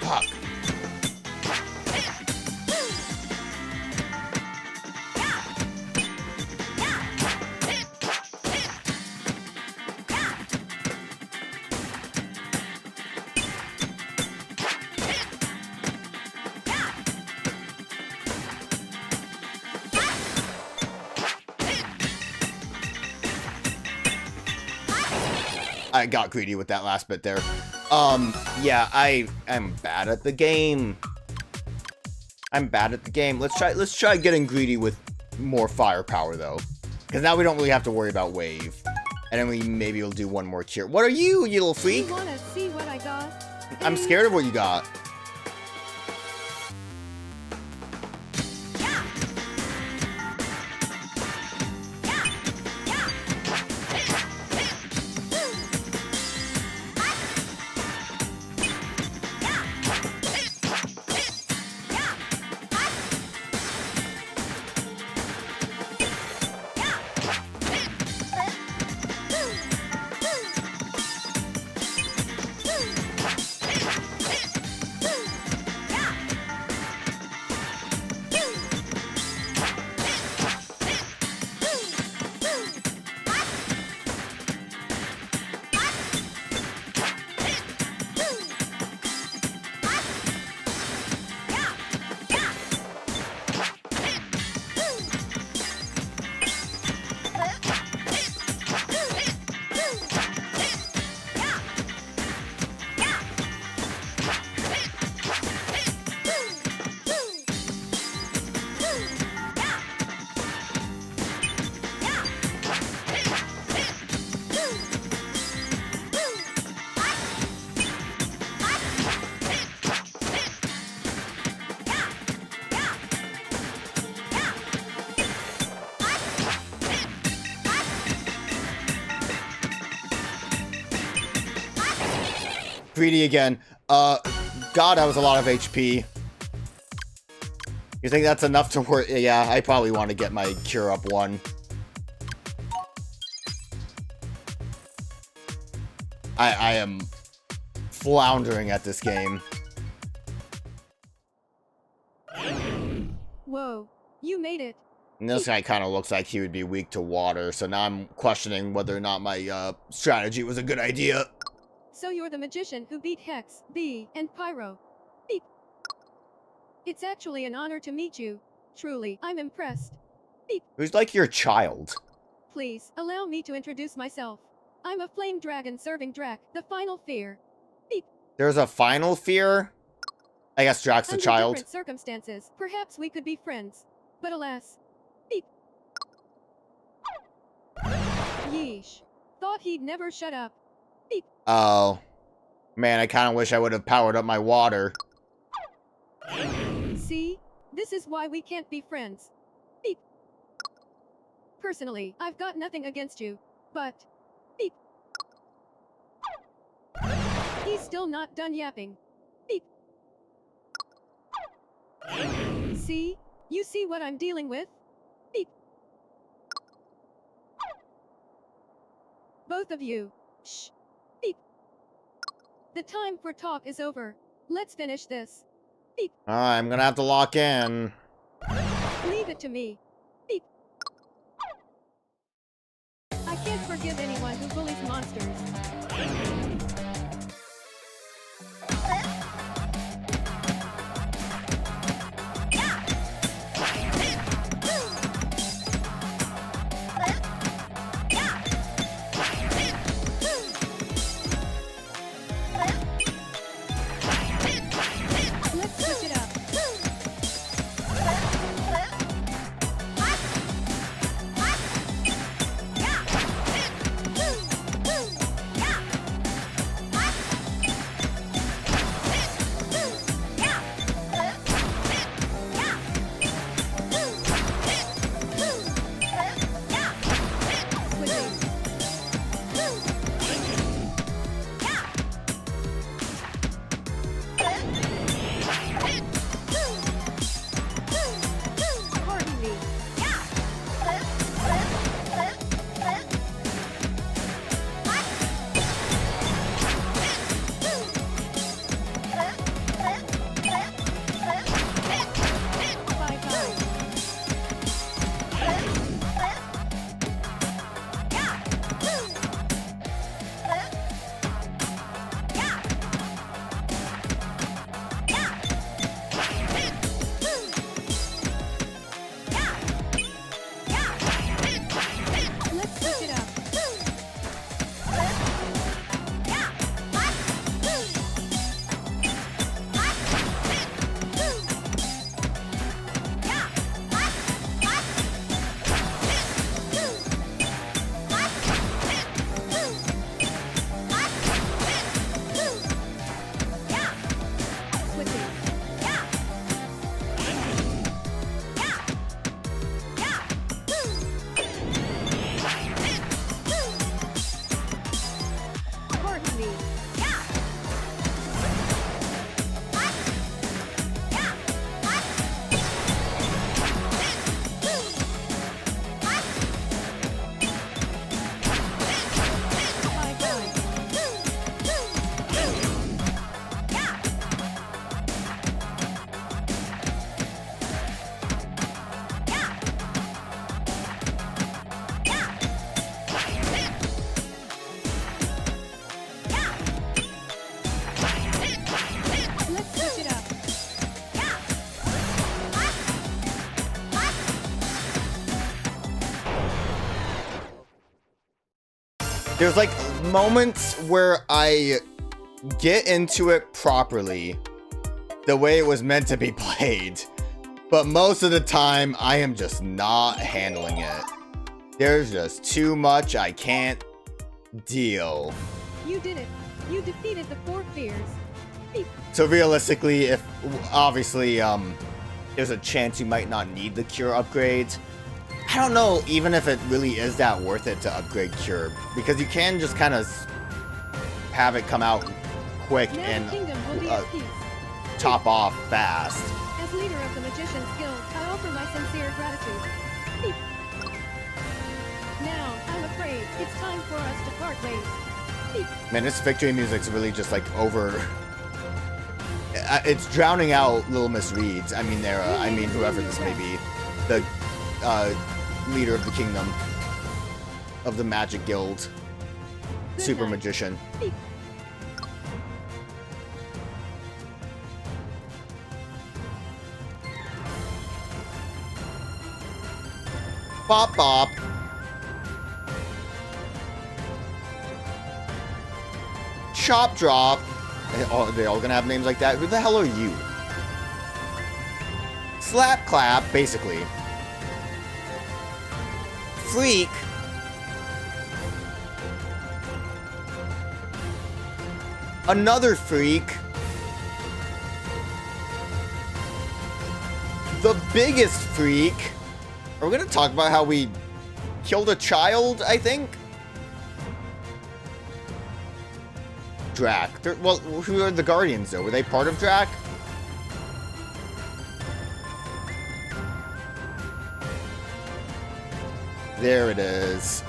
Fuck. I got greedy with that last bit there. Yeah, I am bad at the game. I'm bad at the game. Let's try getting greedy with more firepower though. Because now we don't really have to worry about wave. And then maybe we'll do one more cure. What are you little freak? You wanna see what I got? I'm scared of what you got. Greedy again. God, that was a lot of HP. You think that's enough to work? Yeah, I probably want to get my cure up one. I am floundering at this game. Whoa, you made it. And this guy kind of looks like he would be weak to water, so now I'm questioning whether or not my strategy was a good idea. So you're the magician who beat Hex, Bee, and Pyro. Beep. It's actually an honor to meet you. Truly, I'm impressed. Beep. Who's like your child? Please, allow me to introduce myself. I'm a flame dragon serving Drac, the final fear. Beep. There's a final fear? I guess Drac's the Under child. different circumstances, perhaps we could be friends. But alas. Beep. Yeesh. Thought he'd never shut up. Beep. Oh. Man, I kind of wish I would have powered up my water. See? This is why we can't be friends. Beep. Personally, I've got nothing against you. But... Beep. He's still not done yapping. Beep. See? You see what I'm dealing with? Beep. Both of you. Shh. Beep. The time for talk is over. Let's finish this. Beep. I'm gonna have to lock in. Leave it to me. Beep. I can't forgive anyone who bullies monsters. Let's switch it up. threaten me. Let's switch it up. There's like moments where I get into it properly, the way it was meant to be played, but most of the time I am just not handling it. There's just too much I can't deal. You did it. You defeated the 4 fears. Beep. So realistically, if obviously there's a chance you might not need the cure upgrade. I don't know even if it really is that worth it to upgrade cure, because you can just kind of have it come out quick Now and the kingdom will be at peace. top off fast. As leader of the Magician's Guild, I offer my sincere gratitude. Beep. Now, I'm afraid it's time for us to part ways. Beep. Man, this victory music's really just like over. It's drowning out Little Miss Reeds. I mean, Nara. I mean, whoever this may be. The leader of the kingdom. Of the Magic Guild. Good Super night. Magician. Beep. Bop bop. Chop drop. Are they all gonna have names like that? Who the hell are you? Slap clap, basically. Freak. Another freak. The biggest freak. Are we gonna talk about how we killed a child, I think? Drac. Well, who are the Guardians, though? Were they part of Drac? There it is.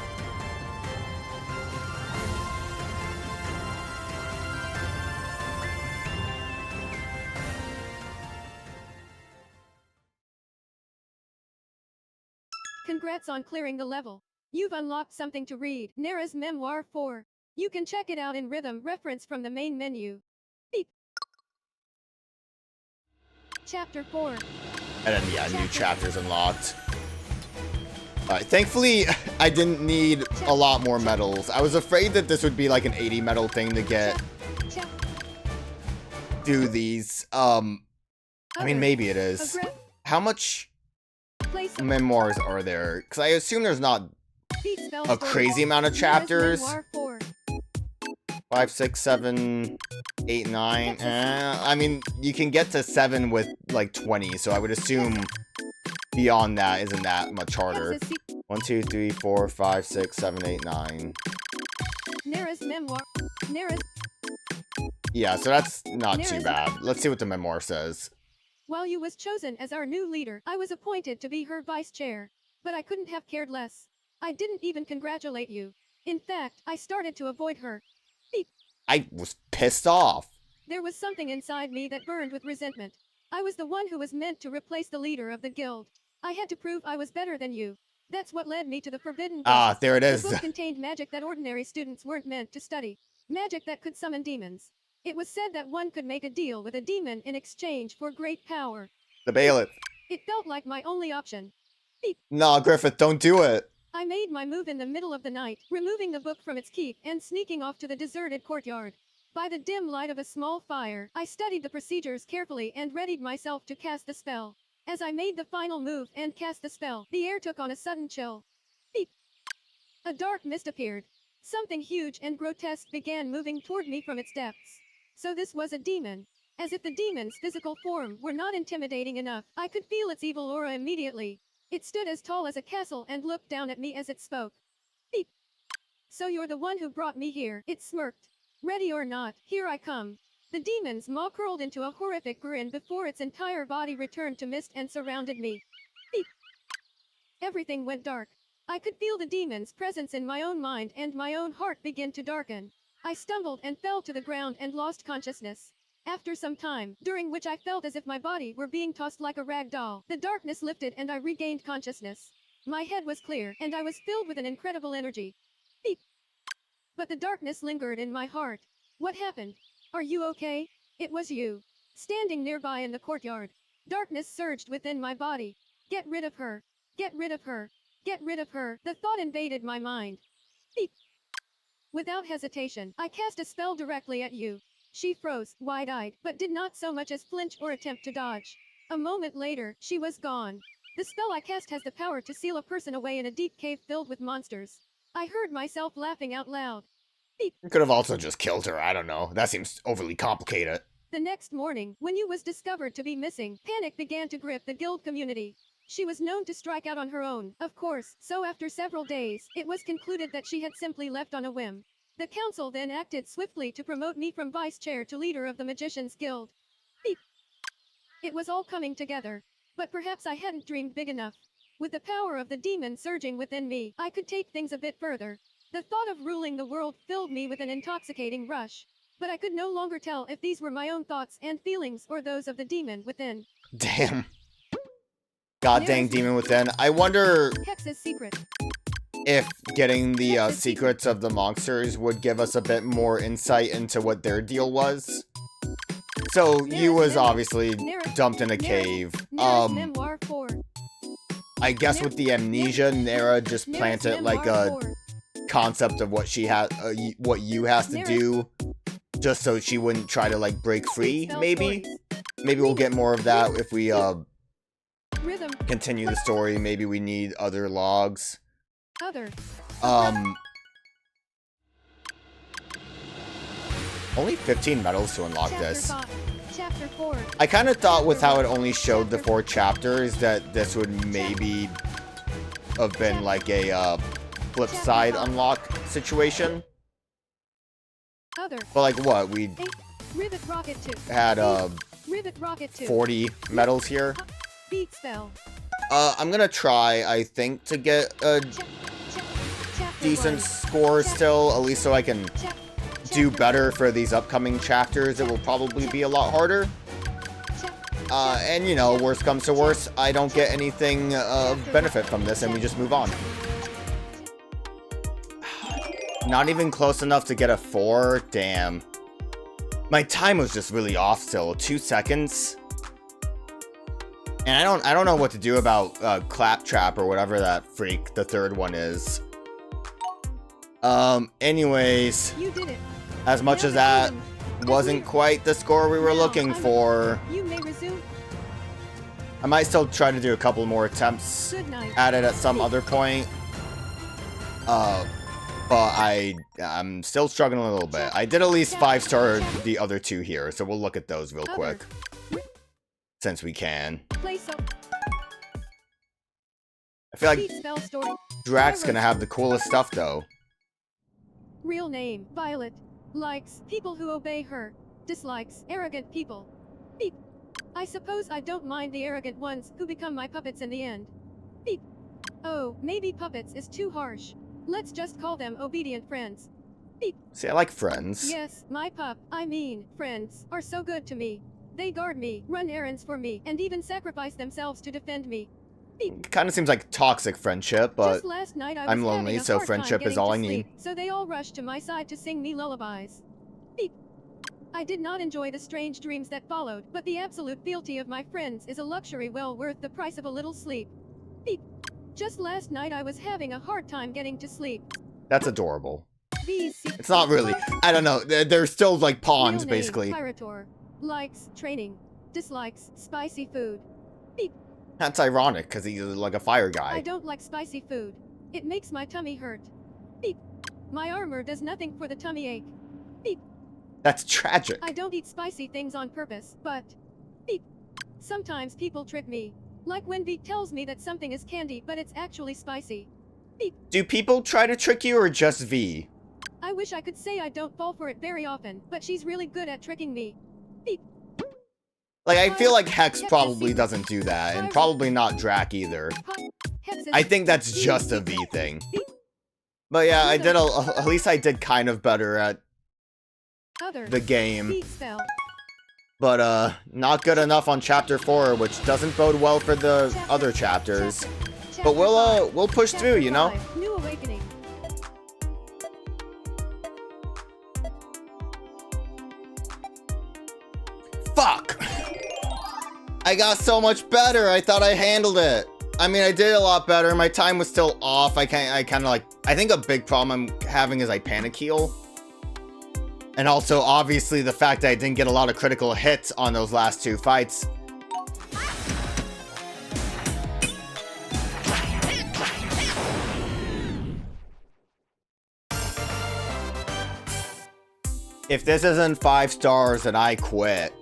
Congrats on clearing the level. You've unlocked something to read. Nara's Memoir 4. You can check it out in rhythm reference from the main menu. Beep. Chapter 4. And then, yeah, new chapters unlocked. Alright, thankfully, I didn't need a lot more medals. I was afraid that this would be like an 80 medal thing to get Chap. do these. I mean, maybe it is. How much Place memoirs are there? Because I assume there's not beat spells a for crazy amount of Nara's chapters. Memoir 4. 5, 6, 7, 8, 9. I mean, you can get to 7 with like 20, so I would assume beyond that isn't that much harder. 1, 2, 3, 4, 5, 6, 7, 8, 9. Nara's Memoir. Nara's. Yeah, so that's not too bad. Let's see what the memoir says. While you was chosen as our new leader, I was appointed to be her vice chair. But I couldn't have cared less. I didn't even congratulate you. In fact, I started to avoid her. Beep. I was pissed off. There was something inside me that burned with resentment. I was the one who was meant to replace the leader of the guild. I had to prove I was better than you. That's what led me to the forbidden book. Ah, there it The is. book contained magic that ordinary students weren't meant to study. Magic that could summon demons. It was said that one could make a deal with a demon in exchange for great power. The bailiff. It felt like my only option. Beep. Nah, Griffith, don't do it. I made my move in the middle of the night, removing the book from its keep and sneaking off to the deserted courtyard. By the dim light of a small fire, I studied the procedures carefully and readied myself to cast the spell. As I made the final move and cast the spell, the air took on a sudden chill. Beep. A dark mist appeared. Something huge and grotesque began moving toward me from its depths. So this was a demon. As if the demon's physical form were not intimidating enough, I could feel its evil aura immediately. It stood as tall as a castle and looked down at me as it spoke. Beep. So you're the one who brought me here, it smirked. Ready or not, here I come. The demon's maw curled into a horrific grin before its entire body returned to mist and surrounded me. Beep. Everything went dark. I could feel the demon's presence in my own mind and my own heart begin to darken. I stumbled and fell to the ground and lost consciousness. After some time, during which I felt as if my body were being tossed like a rag doll, the darkness lifted and I regained consciousness. My head was clear and I was filled with an incredible energy. Beep. But the darkness lingered in my heart. What happened? Are you okay? It was you. Standing nearby in the courtyard. Darkness surged within my body. Get rid of her. Get rid of her. Get rid of her. The thought invaded my mind. Beep. Without hesitation, I cast a spell directly at you. She froze, wide-eyed, but did not so much as flinch or attempt to dodge. A moment later, she was gone. The spell I cast has the power to seal a person away in a deep cave filled with monsters. I heard myself laughing out loud. Beep. You could have also just killed her, I don't know. That seems overly complicated. The next morning, when you was discovered to be missing, panic began to grip the guild community. She was known to strike out on her own, of course, so after several days, it was concluded that she had simply left on a whim. The council then acted swiftly to promote me from vice chair to leader of the Magicians Guild. Beep. It was all coming together. But perhaps I hadn't dreamed big enough. With the power of the demon surging within me, I could take things a bit further. The thought of ruling the world filled me with an intoxicating rush. But I could no longer tell if these were my own thoughts and feelings or those of the demon within. Damn. God dang demon within. I wonder Hex's secret. if getting the secrets of the monsters would give us a bit more insight into what their deal was. So, you was obviously dumped in a cave. Memoir 4. I guess with the amnesia, Nera just planted like a concept of what she had, what you has to do, just so she wouldn't try to like break free. Maybe we'll get more of that if we continue the story. Maybe we need other logs. Only 15 medals to unlock this. Chapter 4. I kind of thought with how it only showed the 4 chapters that this would maybe have been like a flip side unlock situation. But like what? We had 40 medals here. I'm gonna try, I think, to get a decent score still, at least so I can do better for these upcoming chapters. It will probably be a lot harder. And you know, worst comes to worst, I don't get anything of benefit from this and we just move on. Not even close enough to get a 4? Damn. My time was just really off still. 2 seconds. And I don't know what to do about Claptrap or whatever that freak the third one is. Anyways, as much as that wasn't quite the score we were looking for, I might still try to do a couple more attempts at it at some other point. But I'm still struggling a little bit. I did at least 5-star the other 2 here, so we'll look at those real quick. Since we can. I feel like Drax's gonna have the coolest stuff though. Real name, Violet. Likes, people who obey her. Dislikes, arrogant people. Beep. I suppose I don't mind the arrogant ones who become my puppets in the end. Beep. Oh, maybe puppets is too harsh. Let's just call them obedient friends. Beep. See, I like friends. Yes, my friends, are so good to me. They guard me, run errands for me, and even sacrifice themselves to defend me. Beep. Kind of seems like toxic friendship, but just last night I was I'm lonely, so friendship is all I need. So they all rushed to my side to sing me lullabies. Beep. I did not enjoy the strange dreams that followed, but the absolute fealty of my friends is a luxury well worth the price of a little sleep. Beep. Just last night I was having a hard time getting to sleep. That's adorable. It's not really. I don't know. They're still like pawns, basically. Pyrotor. Likes, training. Dislikes, spicy food. Beep. That's ironic, because he's like a fire guy. I don't like spicy food. It makes my tummy hurt. Beep. My armor does nothing for the tummy ache. Beep. That's tragic. I don't eat spicy things on purpose, but... Beep. Sometimes people trick me. Like when Beep tells me that something is candy, but it's actually spicy. Beep. Do people try to trick you, or just V? I wish I could say I don't fall for it very often, but she's really good at tricking me. Beep. Like, I feel like Hex probably doesn't do that, and probably not Drac either. I think that's just a V thing. But yeah, I did at least I did kind of better at the game. But, not good enough on Chapter 4, which doesn't bode well for the other chapters. But we'll push through, you know? New Awakening. Fuck! I got so much better, I thought I handled it. I mean, I did a lot better, my time was still off, I think a big problem I'm having is I panic heal. And also, obviously, the fact that I didn't get a lot of critical hits on those last two fights. If this isn't 5 stars, then I quit.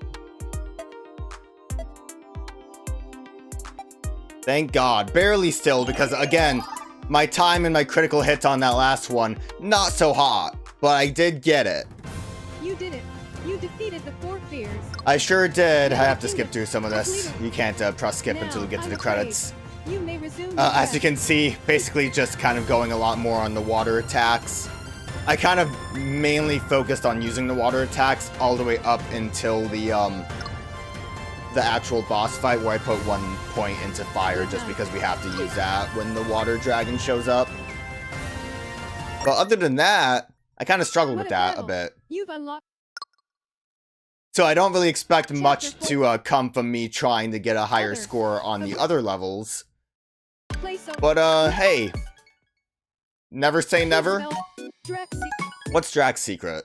Thank God. Barely still, because again, my time and my critical hits on that last one, not so hot. But I did get it. You did it. You defeated the 4 fears. I sure did. I have to skip through some of this. You can't press skip until we get to the credits. You may resume As you can see, basically just kind of going a lot more on the water attacks. I kind of mainly focused on using the water attacks all the way up until the actual boss fight where I put 1 point into fire just because we have to use that when the water dragon shows up. But other than that, I kind of struggled with that a bit. You've unlocked. So I don't really expect much to come from me trying to get a higher score on the other levels. But hey, never say never. What's Drac's secret?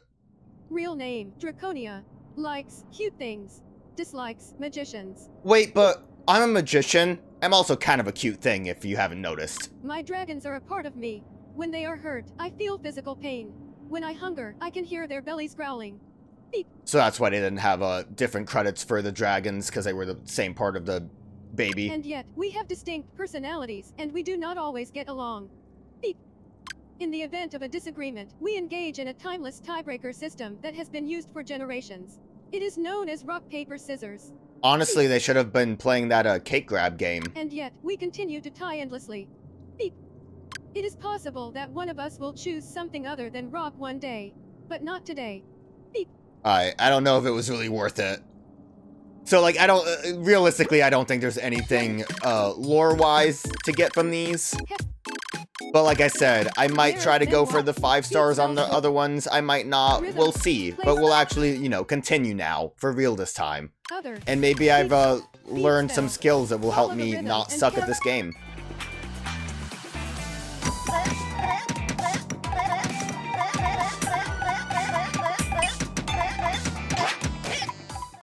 Real name, Draconia. Likes cute things. Dislikes magicians. Wait, but I'm a magician. I'm also kind of a cute thing, if you haven't noticed. My dragons are a part of me. When they are hurt, I feel physical pain. When I hunger, I can hear their bellies growling. Beep. So that's why they didn't have different credits for the dragons, because they were the same part of the baby. And yet, we have distinct personalities, and we do not always get along. Beep. In the event of a disagreement, we engage in a timeless tiebreaker system that has been used for generations. It is known as rock, paper, scissors. Honestly, they should have been playing that cake grab game. And yet, we continue to tie endlessly. Beep. It is possible that one of us will choose something other than rock one day, but not today. Beep. I don't know if it was really worth it. So, like, realistically, I don't think there's anything, lore-wise to get from these. But like I said, I might try to go for the 5 stars on the other ones, I might not, we'll see. But we'll actually, you know, continue now, for real this time. And maybe I've, learned some skills that will help me not suck at this game.